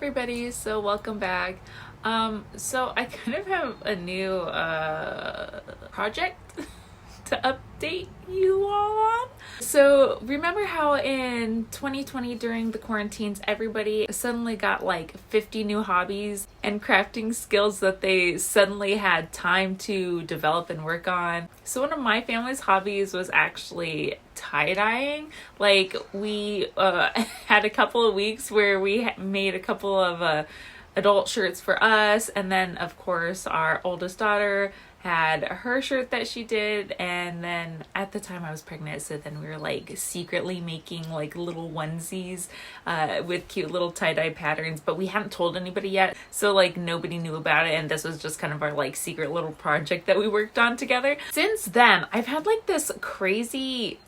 everybody, so welcome back. So I kind of have a new project to update you all on. So remember how in 2020 during the quarantines everybody suddenly got like 50 new hobbies and crafting skills that they suddenly had time to develop and work on? So one of my family's hobbies was actually tie-dyeing. Like we had a couple of weeks where we made a couple of adult shirts for us, and then of course our oldest daughter had her shirt that she did, and then at the time I was pregnant, so then we were like secretly making like little onesies with cute little tie-dye patterns, but we hadn't told anybody yet, so like nobody knew about it, and this was just kind of our like secret little project that we worked on together. Since then I've had like this crazy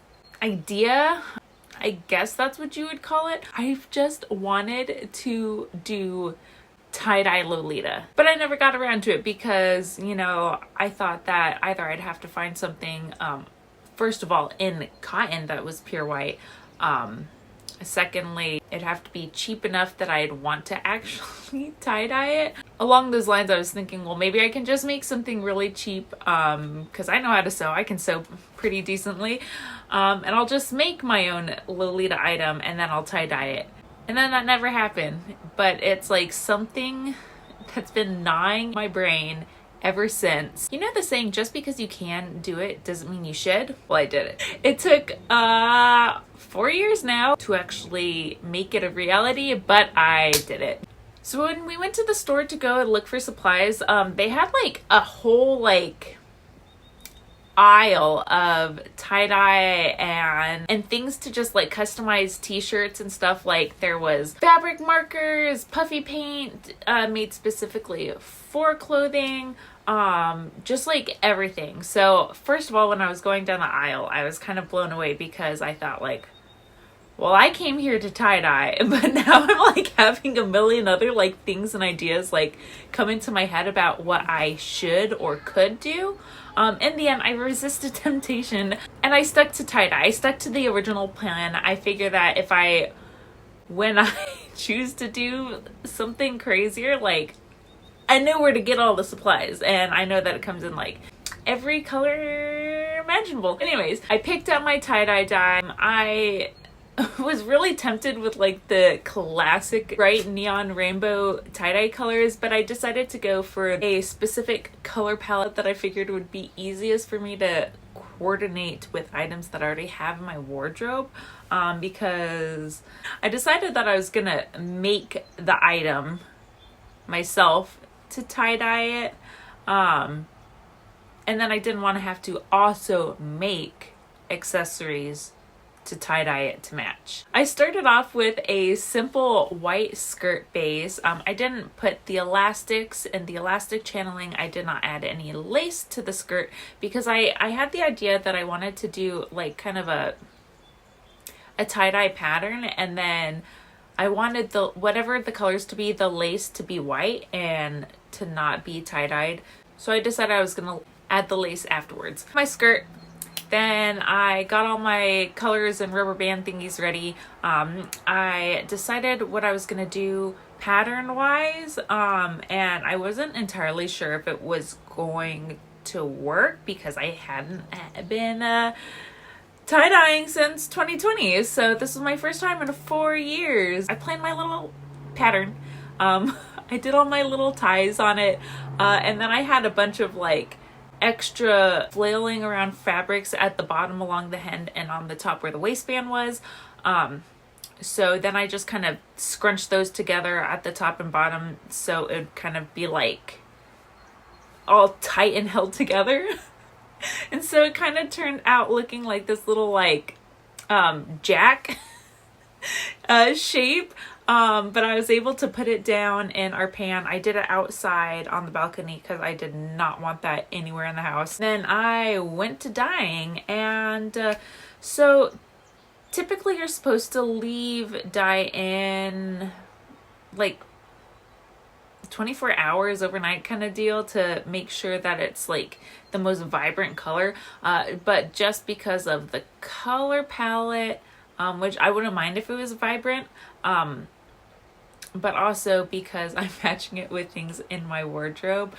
idea, I guess that's what you would call it. I've just wanted to do tie-dye Lolita, but I never got around to it because, you know, I thought that either I'd have to find something first of all in cotton that was pure white, secondly it'd have to be cheap enough that I'd want to actually tie-dye it. Along those lines I was thinking, well, maybe I can just make something really cheap because I know how to sew. I can sew pretty decently, and I'll just make my own Lolita item and then I'll tie-dye it. And then that never happened, but it's like something that's been gnawing my brain ever since. You know the saying, just because you can do it doesn't mean you should? Well, I did it. It took 4 years now to actually make it a reality, but I did it. So when we went to the store to go and look for supplies, they had like a whole like aisle of tie-dye and things to just like customize t-shirts and stuff. Like there was fabric markers, puffy paint made specifically for clothing, just like everything. So first of all, when I was going down the aisle, I was kind of blown away because I thought like, well, I came here to tie-dye, but now I'm like having a million other like things and ideas like come into my head about what I should or could do. In the end, I resisted temptation and I stuck to tie-dye. I stuck to the original plan. I figure that when I choose to do something crazier, like I know where to get all the supplies, and I know that it comes in like every color imaginable. Anyways, I picked out my tie-dye dye. I was really tempted with like the classic bright neon rainbow tie-dye colors, but I decided to go for a specific color palette that I figured would be easiest for me to coordinate with items that I already have in my wardrobe, because I decided that I was gonna make the item myself to tie-dye it, and then I didn't want to have to also make accessories to tie-dye it to match. I started off with a simple white skirt base. I didn't put the elastics and the elastic channeling. I did not add any lace to the skirt because I had the idea that I wanted to do like kind of a tie-dye pattern, and then I wanted the whatever the colors to be, the lace to be white and to not be tie-dyed. So I decided I was gonna add the lace afterwards. My skirt, then I got all my colors and rubber band thingies ready. I decided what I was gonna do pattern wise, and I wasn't entirely sure if it was going to work because I hadn't been tie-dyeing since 2020, so this was my first time in 4 years. I planned my little pattern. I did all my little ties on it, and then I had a bunch of like extra flailing around fabrics at the bottom along the hem and on the top where the waistband was. So then I just kind of scrunched those together at the top and bottom so it would kind of be like all tight and held together. And so it kind of turned out looking like this little like jack shape. But I was able to put it down in our pan. I did it outside on the balcony because I did not want that anywhere in the house. Then I went to dyeing, and so typically you're supposed to leave dye in like 24 hours overnight kind of deal to make sure that it's like the most vibrant color, but just because of the color palette, which I wouldn't mind if it was vibrant, but also because I'm matching it with things in my wardrobe.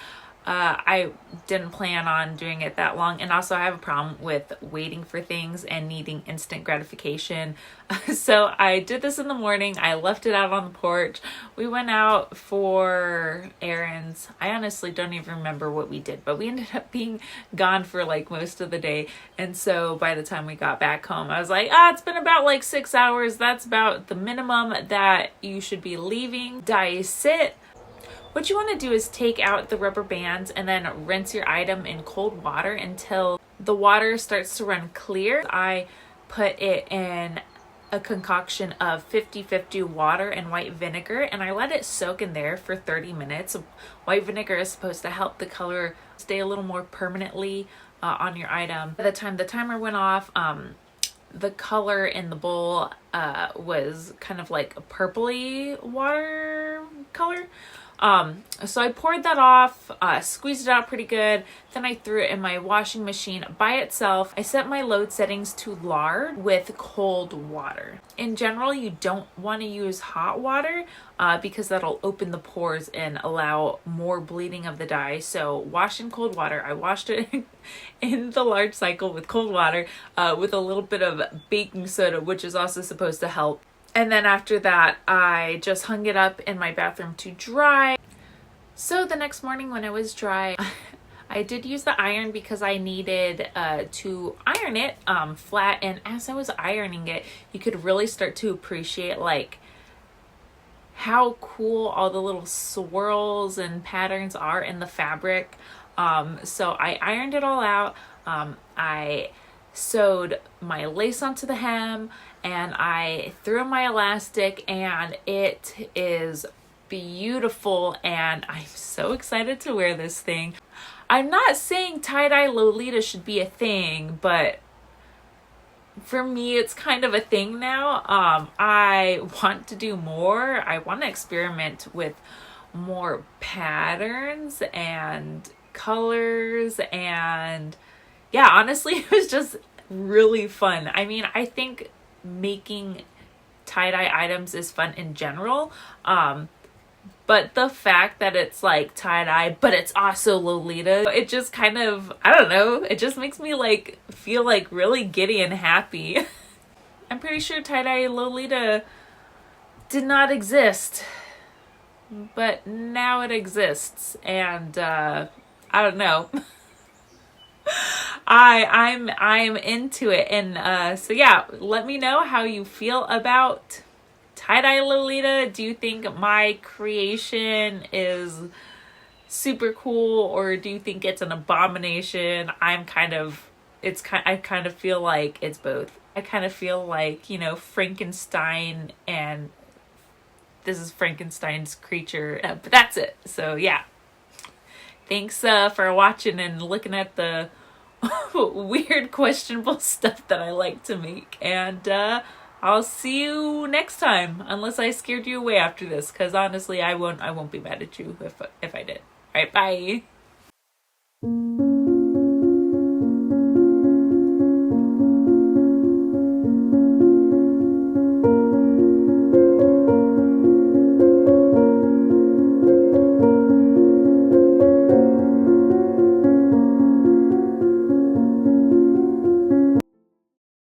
I didn't plan on doing it that long, and also I have a problem with waiting for things and needing instant gratification. So I did this in the morning. I left it out on the porch. We went out for errands. I honestly don't even remember what we did, but we ended up being gone for like most of the day. And so by the time we got back home, I was like, it's been about like 6 hours. That's about the minimum that you should be leaving dye sit. What you want to do is take out the rubber bands and then rinse your item in cold water until the water starts to run clear. I put it in a concoction of 50-50 water and white vinegar, and I let it soak in there for 30 minutes. White vinegar is supposed to help the color stay a little more permanently on your item. By the time the timer went off, the color in the bowl was kind of like a purpley water color. So I poured that off, squeezed it out pretty good. Then I threw it in my washing machine by itself. I set my load settings to lard with cold water. In general, you don't want to use hot water because that'll open the pores and allow more bleeding of the dye. So wash in cold water. I washed it in the large cycle with cold water with a little bit of baking soda, which is also supposed to help. And then after that, I just hung it up in my bathroom to dry. So the next morning when it was dry, I did use the iron because I needed to iron it flat. And as I was ironing it, you could really start to appreciate like how cool all the little swirls and patterns are in the fabric. So I ironed it all out. I sewed my lace onto the hem and I threw in my elastic, and it is beautiful, and I'm so excited to wear this thing. I'm not saying tie-dye Lolita should be a thing, but for me it's kind of a thing now. I want to do more. I want to experiment with more patterns and colors, and yeah, honestly it was just really fun. I mean, I think making tie-dye items is fun in general, but the fact that it's like tie-dye but it's also Lolita, it just kind of, I don't know, it just makes me like feel like really giddy and happy. I'm pretty sure tie-dye Lolita did not exist, but now it exists, and I don't know. I'm into it, and so yeah, let me know how you feel about tie-dye Lolita. Do you think my creation is super cool, or do you think it's an abomination? I kind of feel like it's both. I kind of feel like, you know, Frankenstein, and this is Frankenstein's creature, but that's it. So yeah, thanks for watching and looking at the weird, questionable stuff that I like to make. And I'll see you next time, unless I scared you away after this, because honestly, I won't be mad at you if I did. All right, bye.